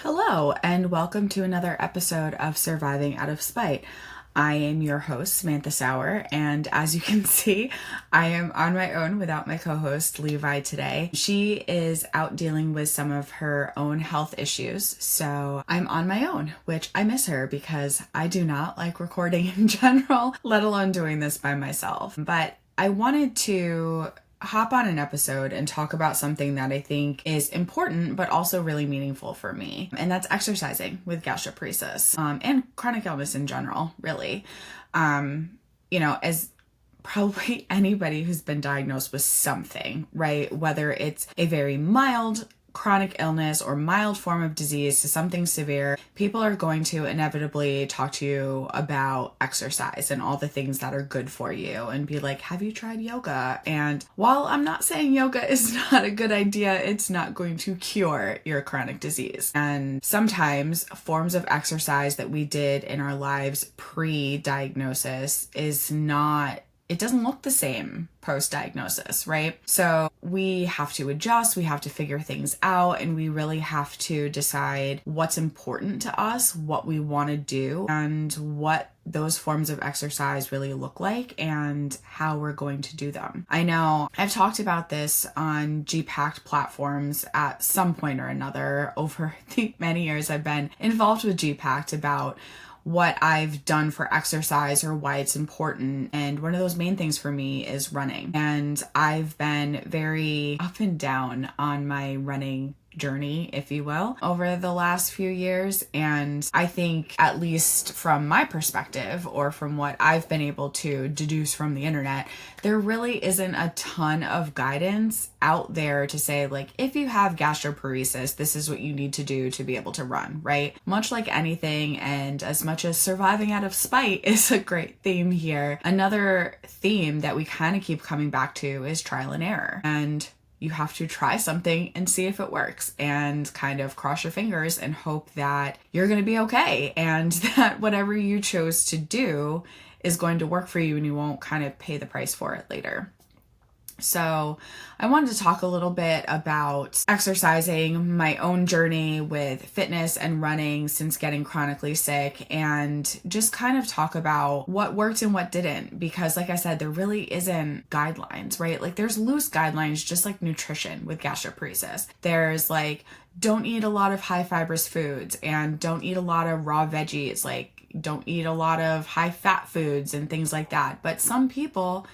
Hello, and welcome to another episode of Surviving Out of Spite. I am your host, Samantha Sauer, and as you can see, I am on my own without my co-host, Levi, today. She is out dealing with some of her own health issues, so I'm on my own, which I miss her because I do not like recording in general, let alone doing this by myself. But I wanted to hop on an episode and talk about something that I think is important but also really meaningful for me, and that's exercising with gastroparesis and chronic illness in general, really. As probably anybody who's been diagnosed with something, right? Whether it's a very mild chronic illness or mild form of disease to something severe, people are going to inevitably talk to you about exercise and all the things that are good for you and be like, have you tried yoga? And while I'm not saying yoga is not a good idea, it's not going to cure your chronic disease. And sometimes forms of exercise that we did in our lives pre-diagnosis it doesn't look the same post-diagnosis, right? So we have to adjust, we have to figure things out, and we really have to decide what's important to us, what we want to do, and what those forms of exercise really look like and how we're going to do them. I know I've talked about this on G-PACT platforms at some point or another over the many years I've been involved with G-PACT about what I've done for exercise or why it's important. And one of those main things for me is running. And I've been very up and down on my running journey, if you will, over the last few years. And I think, at least from my perspective or from what I've been able to deduce from the internet, there really isn't a ton of guidance out there to say, like, if you have gastroparesis, this is what you need to do to be able to run, right? Much like anything, and as much as surviving out of spite is a great theme here, another theme that we kind of keep coming back to is trial and error. And you have to try something and see if it works and kind of cross your fingers and hope that you're going to be okay and that whatever you chose to do is going to work for you and you won't kind of pay the price for it later. So I wanted to talk a little bit about exercising, my own journey with fitness and running since getting chronically sick, and just kind of talk about what worked and what didn't. Because like I said, there really isn't guidelines, right? Like there's loose guidelines, just like nutrition with gastroparesis. There's like, don't eat a lot of high fibrous foods and don't eat a lot of raw veggies, like don't eat a lot of high fat foods and things like that. But some people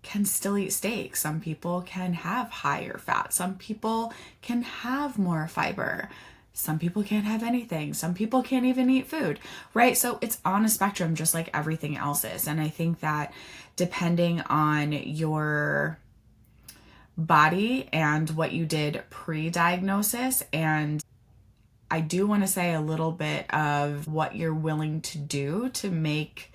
can still eat steak. Some people can have higher fat. Some people can have more fiber. Some people can't have anything. Some people can't even eat food, right? So it's on a spectrum just like everything else is. And I think that depending on your body and what you did pre-diagnosis, and I do want to say a little bit of what you're willing to do to make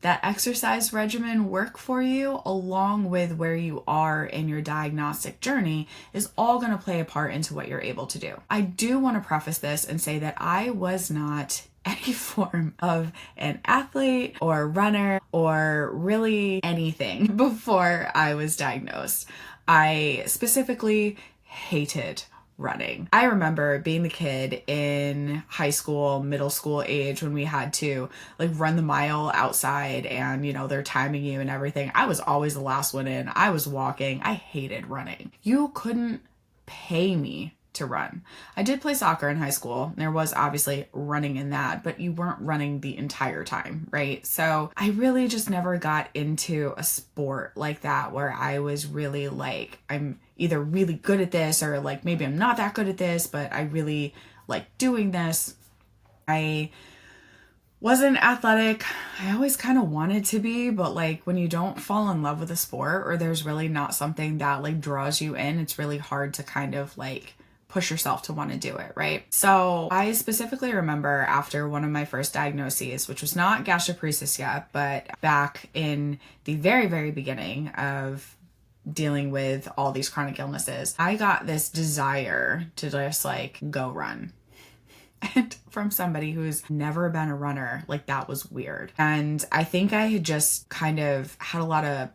that exercise regimen work for you, along with where you are in your diagnostic journey, is all going to play a part into what you're able to do. I do want to preface this and say that I was not any form of an athlete or runner or really anything before I was diagnosed. I specifically hated running. I remember being the kid in high school, middle school age when we had to like run the mile outside and, they're timing you and everything. I was always the last one in. I was walking. I hated running. You couldn't pay me to run. I did play soccer in high school. There was obviously running in that, but you weren't running the entire time, right? So I really just never got into a sport like that where I was really like, I'm either really good at this or like maybe I'm not that good at this, but I really like doing this. I wasn't athletic. I always kind of wanted to be, but like when you don't fall in love with a sport or there's really not something that like draws you in, it's really hard to kind of like push yourself to want to do it, right? So I specifically remember after one of my first diagnoses, which was not gastroparesis yet, but back in the very, very beginning of dealing with all these chronic illnesses, I got this desire to just like go run. And from somebody who's never been a runner, like that was weird. And I think I had just kind of had a lot of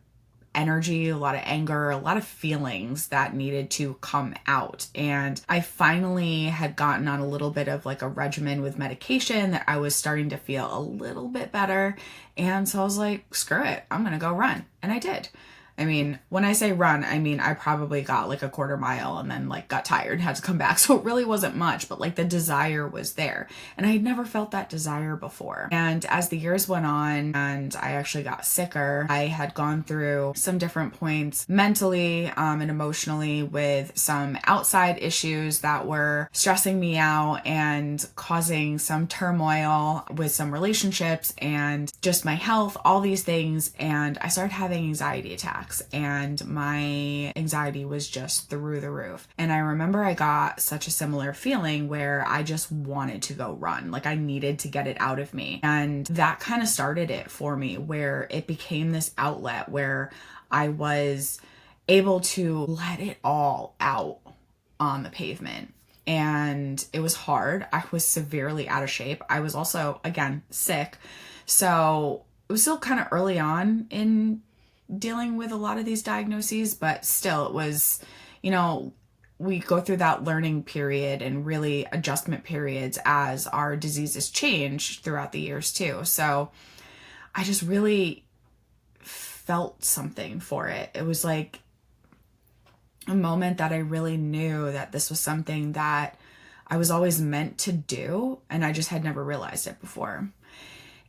energy, a lot of anger, a lot of feelings that needed to come out. And I finally had gotten on a little bit of like a regimen with medication that I was starting to feel a little bit better. And so I was like, screw it, I'm going to go run. And I did. I mean, when I say run, I mean, I probably got like a quarter mile and then like got tired and had to come back. So it really wasn't much, but like the desire was there. And I had never felt that desire before. And as the years went on and I actually got sicker, I had gone through some different points mentally and emotionally with some outside issues that were stressing me out and causing some turmoil with some relationships and just my health, all these things. And I started having anxiety attacks. And my anxiety was just through the roof. And I remember I got such a similar feeling where I just wanted to go run. Like I needed to get it out of me. And that kind of started it for me, where it became this outlet where I was able to let it all out on the pavement. And it was hard. I was severely out of shape. I was also, again, sick. So it was still kind of early on in dealing with a lot of these diagnoses, but still it was, you know, we go through that learning period and really adjustment periods as our diseases change throughout the years too. So I just really felt something for it. It was like a moment that I really knew that this was something that I was always meant to do, and I just had never realized it before.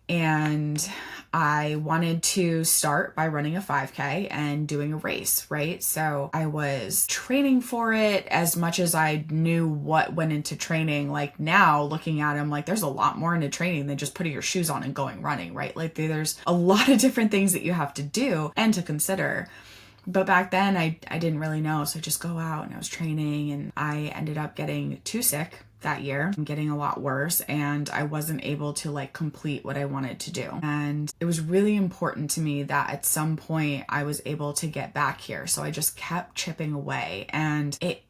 And I wanted to start by running a 5K and doing a race, right? So I was training for it as much as I knew what went into training. Like now looking at them, like there's a lot more into training than just putting your shoes on and going running, right? Like there's a lot of different things that you have to do and to consider. But back then I didn't really know. So I just go out and I was training, and I ended up getting too sick that year, getting a lot worse, and I wasn't able to like complete what I wanted to do. And it was really important to me that at some point I was able to get back here. So I just kept chipping away, and it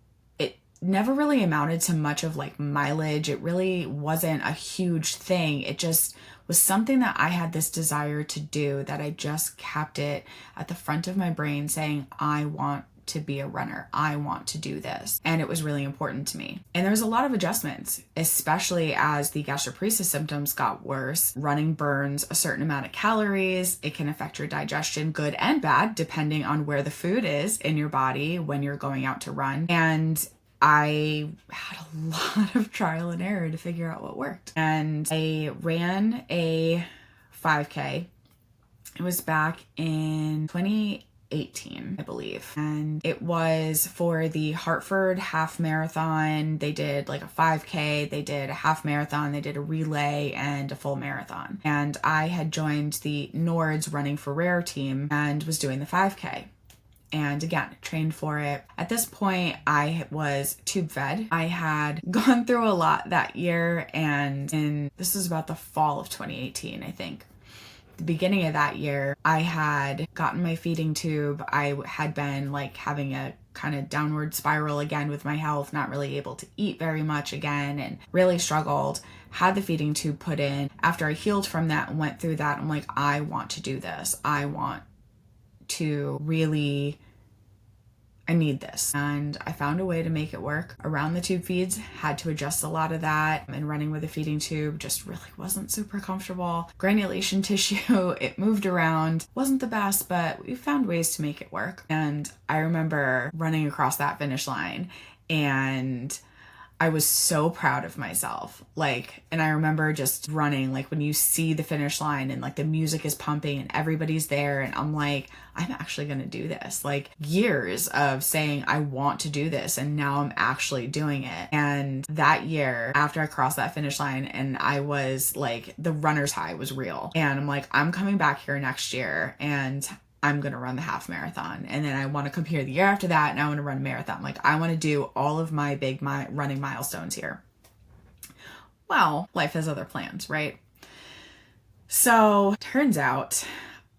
never really amounted to much of like mileage. It really wasn't a huge thing. It just was something that I had this desire to do, that I just kept it at the front of my brain saying, I want to be a runner. I want to do this. And it was really important to me. And there was a lot of adjustments, especially as the gastroparesis symptoms got worse. Running burns a certain amount of calories. It can affect your digestion, good and bad, depending on where the food is in your body when you're going out to run. And I had a lot of trial and error to figure out what worked. And I ran a 5K. It was back in 2018, I believe. And it was for the Hartford half marathon. They did like a 5K, they did a half marathon, they did a relay and a full marathon. And I had joined the Nords Running for Rare team and was doing the 5K. And again, trained for it. At this point, I was tube fed. I had gone through a lot that year, and this was about the fall of 2018, I think. The beginning of that year, I had gotten my feeding tube. I had been like having a kind of downward spiral again with my health, not really able to eat very much again, and really struggled. Had the feeding tube put in. After I healed from that and went through that, I'm like, I want to do this. I need this. And I found a way to make it work around the tube feeds. Had to adjust a lot of that, and running with a feeding tube just really wasn't super comfortable. Granulation tissue, it moved around. Wasn't the best, but we found ways to make it work. And I remember running across that finish line, and I was so proud of myself. And I remember just running, like when you see the finish line and like the music is pumping and everybody's there, and I'm like, I'm actually going to do this. Like years of saying I want to do this, and now I'm actually doing it. And that year after I crossed that finish line, and I was like, the runner's high was real. And I'm like, I'm coming back here next year and I'm going to run the half marathon. And then I want to come here the year after that, and I want to run a marathon. Like I want to do all of my big running milestones here. Well, life has other plans, right? So turns out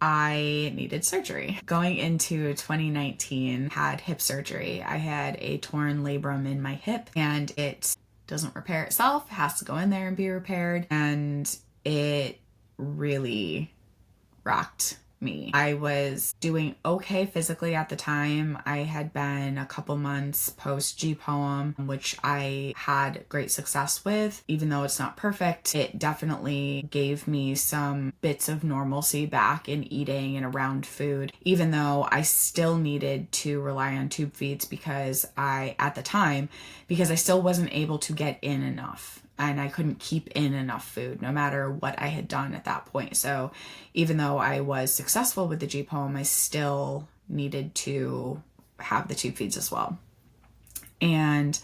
I needed surgery. Going into 2019, had hip surgery. I had a torn labrum in my hip, and it doesn't repair itself. It has to go in there and be repaired. And it really rocked me. I was doing okay physically at the time. I had been a couple months post G-Poem, which I had great success with. Even though it's not perfect, it definitely gave me some bits of normalcy back in eating and around food, even though I still needed to rely on tube feeds because at the time, I still wasn't able to get in enough. And I couldn't keep in enough food no matter what I had done at that point. So even though I was successful with the G-Poem, I still needed to have the tube feeds as well. And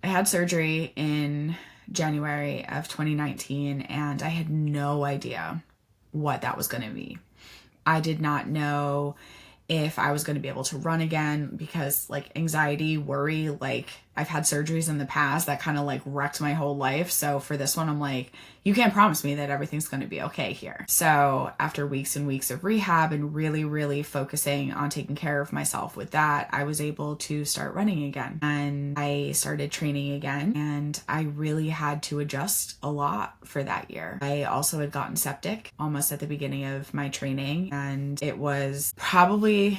I had surgery in January of 2019, and I had no idea what that was going to be. I did not know if I was going to be able to run again because anxiety, worry, I've had surgeries in the past that kind of wrecked my whole life. So for this one, I'm like, you can't promise me that everything's going to be okay here. So after weeks and weeks of rehab and really, really focusing on taking care of myself with that, I was able to start running again. And I started training again, and I really had to adjust a lot for that year. I also had gotten septic almost at the beginning of my training, and it was probably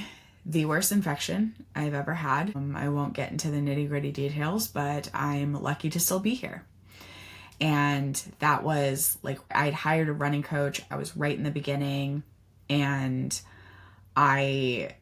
the worst infection I've ever had. I won't get into the nitty-gritty details, but I'm lucky to still be here. And that was I'd hired a running coach. I was right in the beginning, and I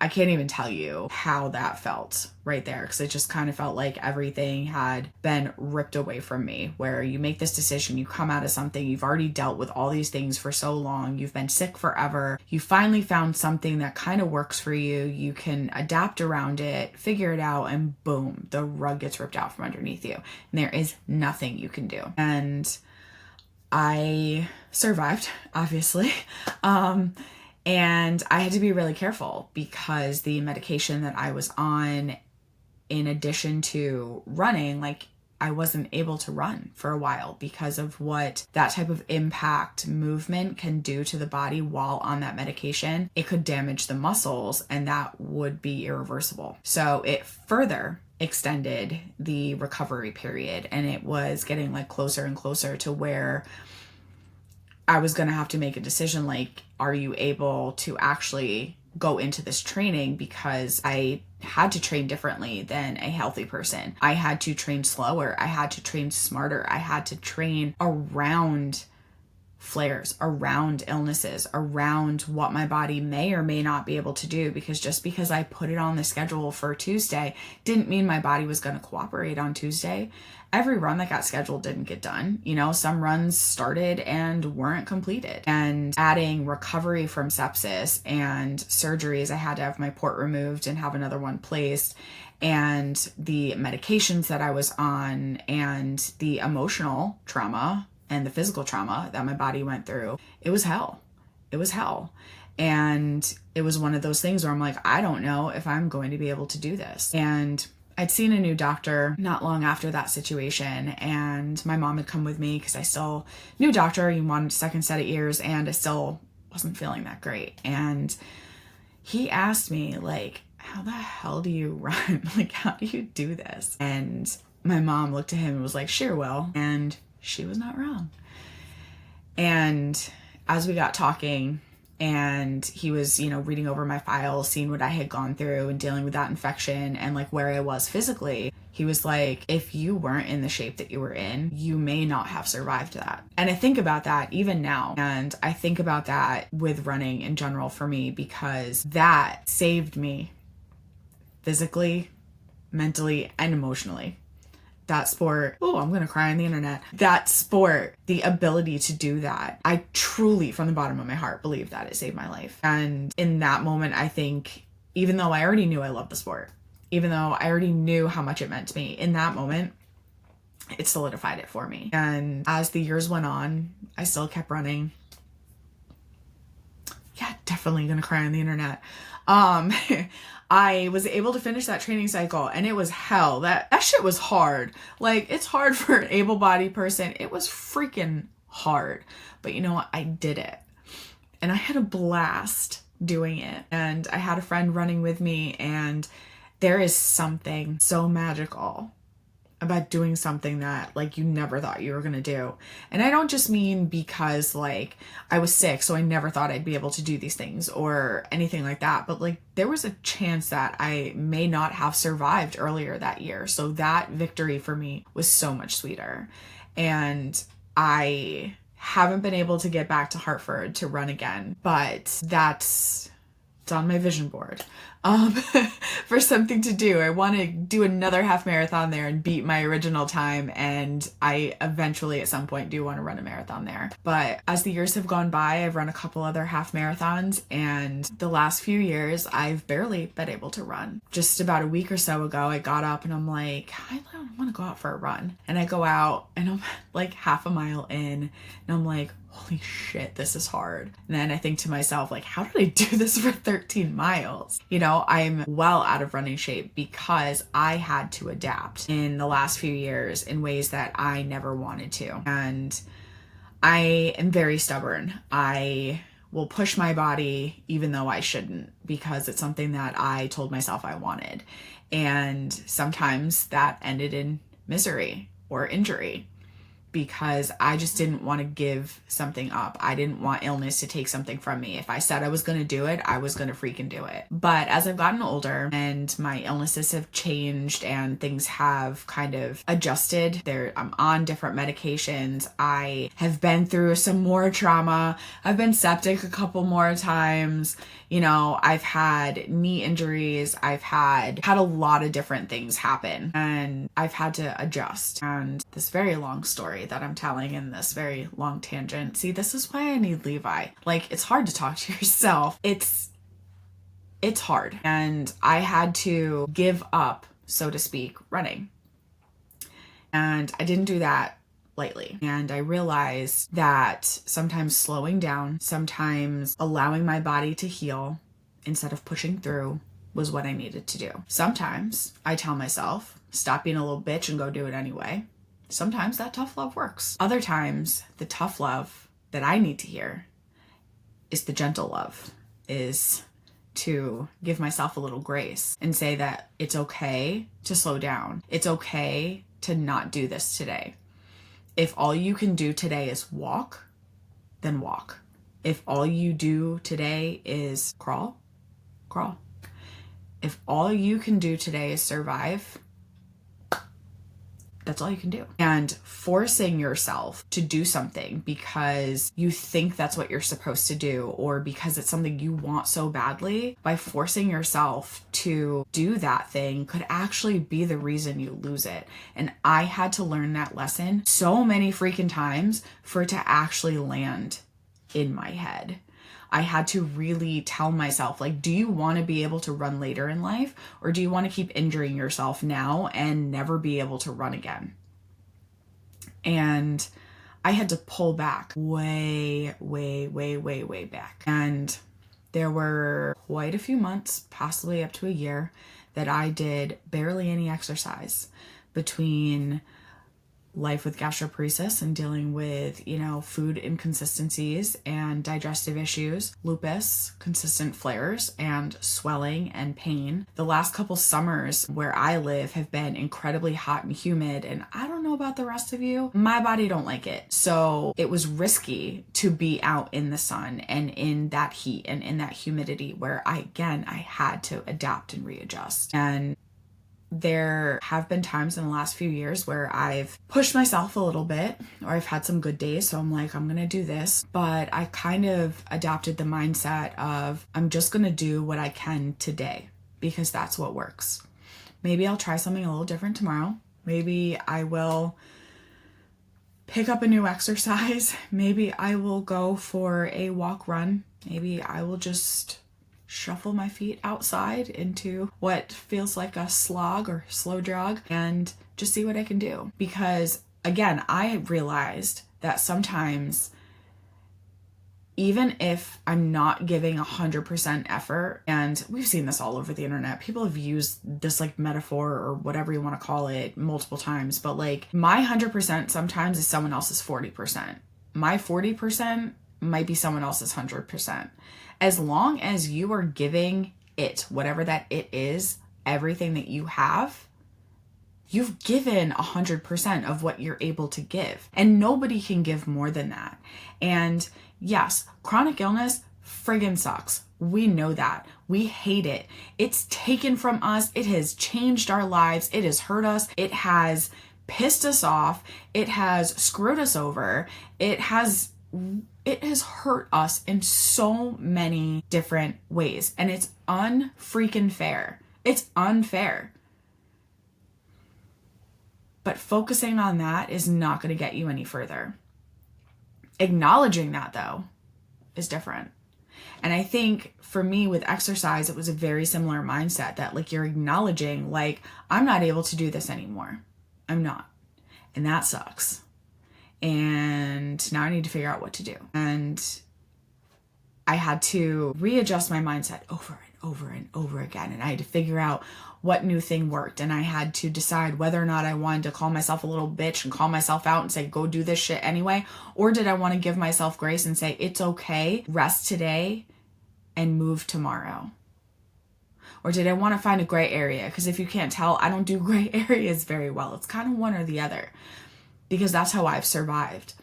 can't even tell you how that felt right there, because it just kind of felt like everything had been ripped away from me, where you make this decision, you come out of something, you've already dealt with all these things for so long, you've been sick forever, you finally found something that kind of works for you, you can adapt around it, figure it out, and boom, the rug gets ripped out from underneath you. And there is nothing you can do. And I survived, obviously. And I had to be really careful because the medication that I was on, in addition to running, I wasn't able to run for a while because of what that type of impact movement can do to the body while on that medication. It could damage the muscles, and that would be irreversible. So it further extended the recovery period, and it was getting closer and closer to where I was going to have to make a decision, are you able to actually go into this training? Because I had to train differently than a healthy person. I had to train slower. I had to train smarter. I had to train around flares, around illnesses, around what my body may or may not be able to do, because just because I put it on the schedule for Tuesday didn't mean my body was going to cooperate on Tuesday. Every run that got scheduled didn't get done. Some runs started and weren't completed. And adding recovery from sepsis and surgeries, I had to have my port removed and have another one placed, and the medications that I was on, and the emotional trauma and the physical trauma that my body went through. It was hell. It was hell. And it was one of those things where I'm like, I don't know if I'm going to be able to do this. And I'd seen a new doctor not long after that situation, and my mom had come with me because I still, new doctor, you wanted a second set of ears, and I still wasn't feeling that great. And he asked me, how the hell do you run? How do you do this? And my mom looked at him and was like, sure, will. And she was not wrong. And as we got talking, and he was, reading over my files, seeing what I had gone through and dealing with that infection and where I was physically, he was like, if you weren't in the shape that you were in, you may not have survived that. And I think about that even now. And I think about that with running in general for me, because that saved me physically, mentally, and emotionally. That sport, I'm going to cry on the internet. That sport, the ability to do that, I truly, from the bottom of my heart, believe that it saved my life. And in that moment, I think, even though I already knew I loved the sport, even though I already knew how much it meant to me, in that moment, it solidified it for me. And as the years went on, I still kept running. Yeah, definitely going to cry on the internet. I was able to finish that training cycle, and it was hell. That shit was hard. It's hard for an able-bodied person. It was freaking hard. But you know what? I did it. And I had a blast doing it. And I had a friend running with me, and there is something so magical about doing something that like you never thought you were going to do. And I don't just mean because like I was sick, so I never thought I'd be able to do these things or anything like that. But like there was a chance that I may not have survived earlier that year. So that victory for me was so much sweeter. And I haven't been able to get back to Hartford to run again, but it's on my vision board for something to do. I want to do another half marathon there and beat my original time. And I eventually at some point do want to run a marathon there. But as the years have gone by, I've run a couple other half marathons, and the last few years I've barely been able to run. Just about a week or so ago, I got up and I'm like, I don't want to go out for a run. And I go out and I'm like half a mile in and I'm like, holy shit, this is hard. And then I think to myself, like, how did I do this for 13 miles? You know, I'm well out of running shape because I had to adapt in the last few years in ways that I never wanted to. And I am very stubborn. I will push my body even though I shouldn't, because it's something that I told myself I wanted. And sometimes that ended in misery or injury, because I just didn't want to give something up. I didn't want illness to take something from me. If I said I was going to do it, I was going to freaking do it. But as I've gotten older and my illnesses have changed and things have kind of adjusted, I'm on different medications. I have been through some more trauma. I've been septic a couple more times. You know, I've had knee injuries. I've had a lot of different things happen, and I've had to adjust. And this very long story that I'm telling in this very long tangent. See, this is why I need Levi. Like, it's hard to talk to yourself. It's hard. And I had to give up, so to speak, running. And I didn't do that lightly. And I realized that sometimes slowing down, sometimes allowing my body to heal instead of pushing through was what I needed to do. Sometimes I tell myself, stop being a little bitch and go do it anyway. Sometimes that tough love works. Other times, the tough love that I need to hear is the gentle love, is to give myself a little grace and say that it's okay to slow down. It's okay to not do this today. If all you can do today is walk, then walk. If all you do today is crawl, crawl. If all you can do today is survive, that's all you can do. And forcing yourself to do something because you think that's what you're supposed to do, or because it's something you want so badly, by forcing yourself to do that thing could actually be the reason you lose it. And I had to learn that lesson so many freaking times for it to actually land in my head. I had to really tell myself, like, do you want to be able to run later in life, or do you want to keep injuring yourself now and never be able to run again? And I had to pull back way back. And there were quite a few months, possibly up to a year, that I did barely any exercise between life with gastroparesis and dealing with, food inconsistencies and digestive issues, lupus, consistent flares, and swelling and pain. The last couple summers where I live have been incredibly hot and humid, and I don't know about the rest of you, my body don't like it. So it was risky to be out in the sun and in that heat and in that humidity where I had to adapt and readjust. And there have been times in the last few years where I've pushed myself a little bit, or I've had some good days. So I'm like, I'm going to do this. But I kind of adopted the mindset of, I'm just going to do what I can today because that's what works. Maybe I'll try something a little different tomorrow. Maybe I will pick up a new exercise. Maybe I will go for a walk run. Maybe I will just shuffle my feet outside into what feels like a slog or slow jog and just see what I can do. Because again, I realized that sometimes even if I'm not giving 100% effort, and we've seen this all over the internet, people have used this like metaphor or whatever you want to call it multiple times, but like my 100% sometimes is someone else's 40%. My 40% might be someone else's 100%. As long as you are giving it, whatever that it is, everything that you have, you've given 100% of what you're able to give. And nobody can give more than that. And yes, chronic illness friggin' sucks. We know that. We hate it. It's taken from us. It has changed our lives. It has hurt us. It has pissed us off. It has screwed us over. It has hurt us in so many different ways. And it's unfreaking fair. It's unfair. But focusing on that is not going to get you any further. Acknowledging that, though, is different. And I think for me with exercise, it was a very similar mindset that like you're acknowledging like, I'm not able to do this anymore. I'm not. And that sucks. And now I need to figure out what to do. And I had to readjust my mindset over and over and over again. And I had to figure out what new thing worked. And I had to decide whether or not I wanted to call myself a little bitch and call myself out and say, go do this shit anyway. Or did I want to give myself grace and say, it's okay, rest today and move tomorrow? Or did I want to find a gray area? Because if you can't tell, I don't do gray areas very well. It's kind of one or the other, because that's how I've survived.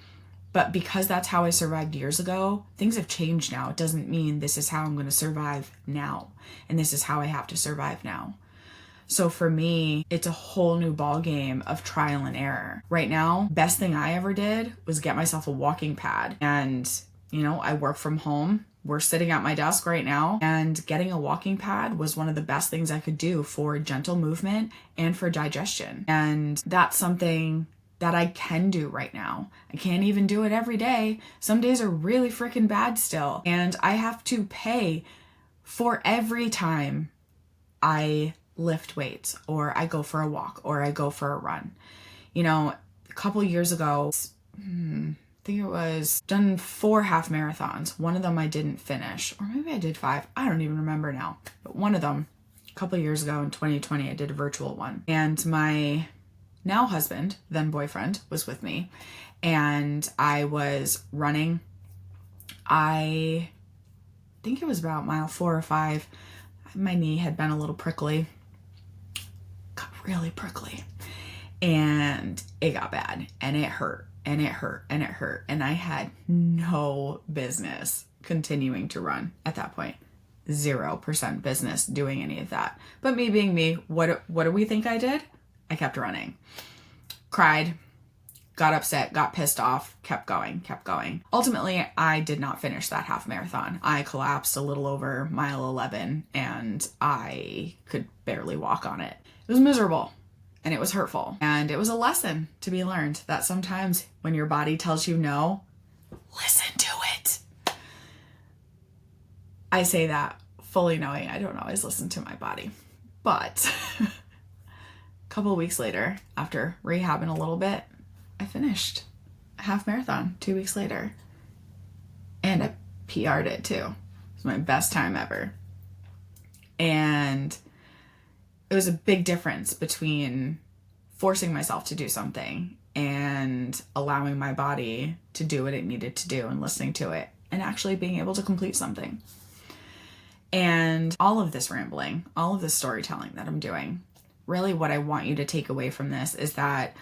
But because that's how I survived years ago, things have changed now. It doesn't mean this is how I'm going to survive now. And this is how I have to survive now. So for me, it's a whole new ball game of trial and error. Right now, best thing I ever did was get myself a walking pad. And, you know, I work from home. We're sitting at my desk right now, and getting a walking pad was one of the best things I could do for gentle movement and for digestion. And that's something that I can do right now. I can't even do it every day. Some days are really freaking bad still. And I have to pay for every time I lift weights or I go for a walk or I go for a run. You know, a couple years ago, I think it was done 4 half marathons. One of them I didn't finish, or maybe I did 5. I don't even remember now. But one of them, a couple years ago in 2020, I did a virtual one. And my now husband, then boyfriend, was with me. And I was running. I think it was about mile 4 or 5. My knee had been a little prickly. Got really prickly. And it got bad. And it hurt. And it hurt. And it hurt. And I had no business continuing to run at that point. 0% business doing any of that. But me being me, what do we think I did? I kept running. Cried. Got upset, got pissed off, kept going. Ultimately, I did not finish that half marathon. I collapsed a little over mile 11 and I could barely walk on it. It was miserable and it was hurtful. And it was a lesson to be learned that sometimes when your body tells you no, listen to it. I say that fully knowing I don't always listen to my body. But a couple of weeks later, after rehabbing a little bit, I finished a half marathon 2 weeks later. And I PR'd it too. It was my best time ever. And it was a big difference between forcing myself to do something and allowing my body to do what it needed to do and listening to it and actually being able to complete something. And all of this rambling, all of this storytelling that I'm doing, really what I want you to take away from this is that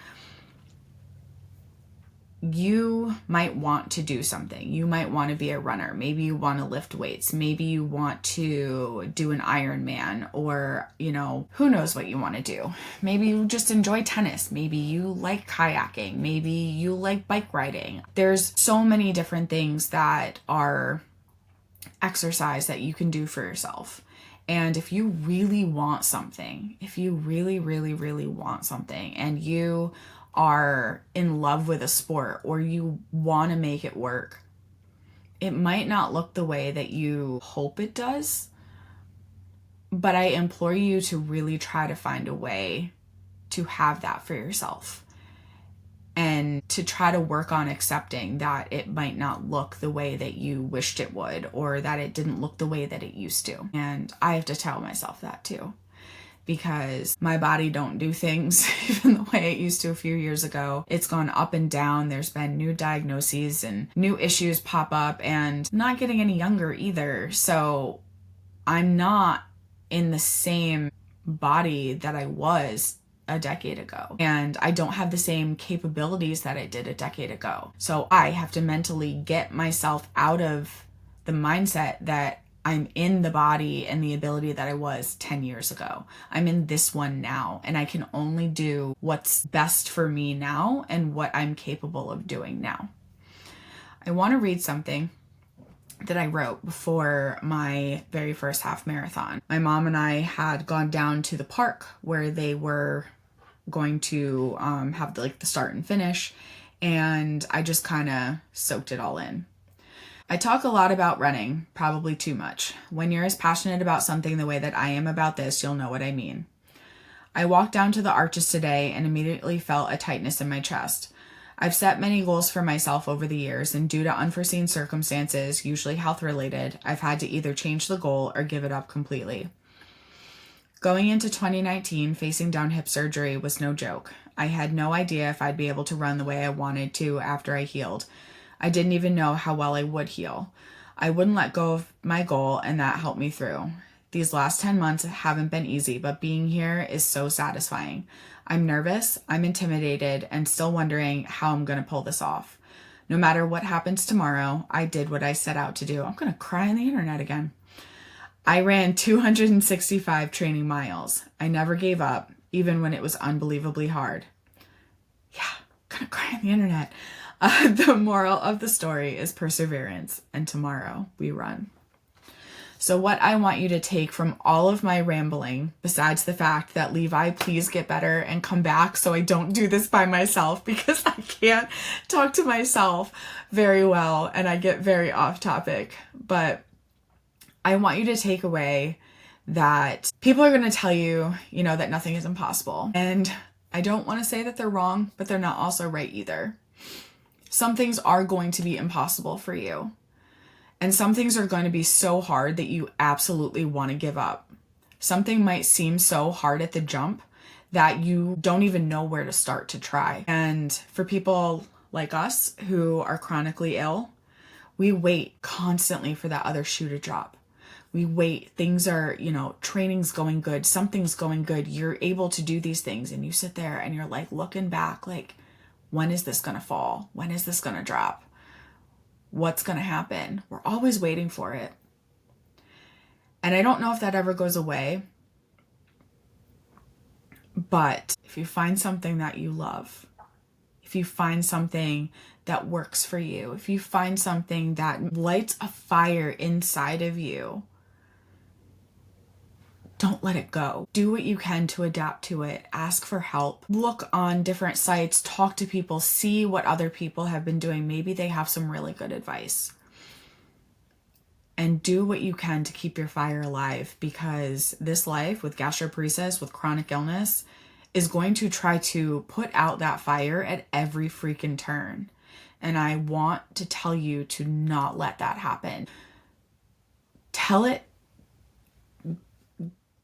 you might want to do something. You might want to be a runner. Maybe you want to lift weights. Maybe you want to do an Ironman, or, you know, who knows what you want to do. Maybe you just enjoy tennis. Maybe you like kayaking. Maybe you like bike riding. There's so many different things that are exercise that you can do for yourself. And if you really want something, if you really, really, really want something, and you are in love with a sport or you want to make it work, it might not look the way that you hope it does, but I implore you to really try to find a way to have that for yourself and to try to work on accepting that it might not look the way that you wished it would, or that it didn't look the way that it used to. And I have to tell myself that too, because my body don't do things even the way it used to a few years ago. It's gone up and down. There's been new diagnoses and new issues pop up, and not getting any younger either. So I'm not in the same body that I was a decade ago, and I don't have the same capabilities that I did a decade ago. So I have to mentally get myself out of the mindset that I'm in the body and the ability that I was 10 years ago. I'm in this one now, and I can only do what's best for me now and what I'm capable of doing now. I want to read something that I wrote before my very first half marathon. My mom and I had gone down to the park where they were going to have the start and finish, and I just kind of soaked it all in. I talk a lot about running, probably too much. When you're as passionate about something the way that I am about this, you'll know what I mean. I walked down to the arches today and immediately felt a tightness in my chest. I've set many goals for myself over the years, and due to unforeseen circumstances, usually health-related, I've had to either change the goal or give it up completely. Going into 2019, facing down hip surgery was no joke. I had no idea if I'd be able to run the way I wanted to after I healed. I didn't even know how well I would heal. I wouldn't let go of my goal, and that helped me through. These last 10 months haven't been easy, but being here is so satisfying. I'm nervous, I'm intimidated, and still wondering how I'm going to pull this off. No matter what happens tomorrow, I did what I set out to do. I'm going to cry on the internet again. I ran 265 training miles. I never gave up, even when it was unbelievably hard. Yeah, I'm going to cry on the internet. The moral of the story is perseverance, and tomorrow we run. So what I want you to take from all of my rambling, besides the fact that Levi, please get better and come back so I don't do this by myself, because I can't talk to myself very well and I get very off topic. But I want you to take away that people are going to tell you, that nothing is impossible. And I don't want to say that they're wrong, but they're not also right either. Some things are going to be impossible for you. And some things are going to be so hard that you absolutely want to give up. Something might seem so hard at the jump that you don't even know where to start to try. And for people like us who are chronically ill, we wait constantly for that other shoe to drop. We wait, things are, training's going good, something's going good, you're able to do these things, and you sit there and you're like looking back, like, when is this going to fall? When is this going to drop? What's going to happen? We're always waiting for it. And I don't know if that ever goes away. But if you find something that you love, if you find something that works for you, if you find something that lights a fire inside of you, don't let it go. Do what you can to adapt to it. Ask for help. Look on different sites, talk to people, see what other people have been doing. Maybe they have some really good advice. And do what you can to keep your fire alive, because this life with gastroparesis, with chronic illness, is going to try to put out that fire at every freaking turn. And I want to tell you to not let that happen. Tell it,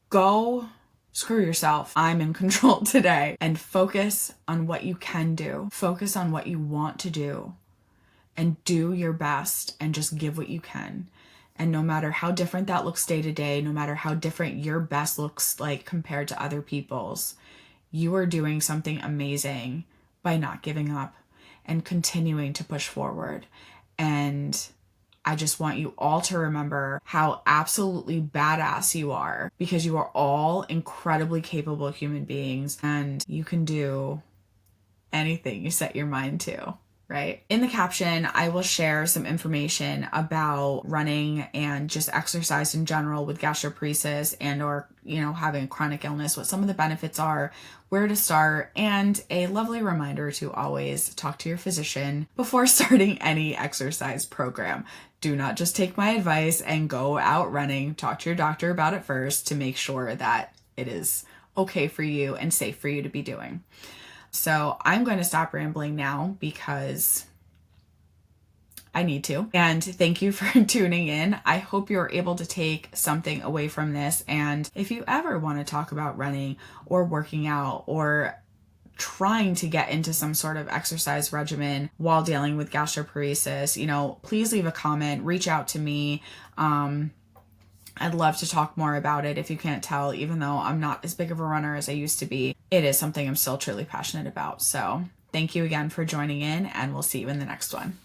go screw yourself. I'm in control today. And focus on what you can do. Focus on what you want to do. And do your best and just give what you can. And no matter how different that looks day to day, no matter how different your best looks like compared to other people's, you are doing something amazing by not giving up and continuing to push forward. And I just want you all to remember how absolutely badass you are, because you are all incredibly capable human beings and you can do anything you set your mind to, right? In the caption, I will share some information about running and just exercise in general with gastroparesis and or, having a chronic illness, what some of the benefits are, where to start, and a lovely reminder to always talk to your physician before starting any exercise program. Do not just take my advice and go out running. Talk to your doctor about it first to make sure that it is okay for you and safe for you to be doing. So I'm going to stop rambling now because I need to. And thank you for tuning in. I hope you're able to take something away from this. And if you ever want to talk about running or working out or trying to get into some sort of exercise regimen while dealing with gastroparesis, please leave a comment, reach out to me. I'd love to talk more about it. If you can't tell, even though I'm not as big of a runner as I used to be, it is something I'm still truly passionate about. So thank you again for joining in, and we'll see you in the next one.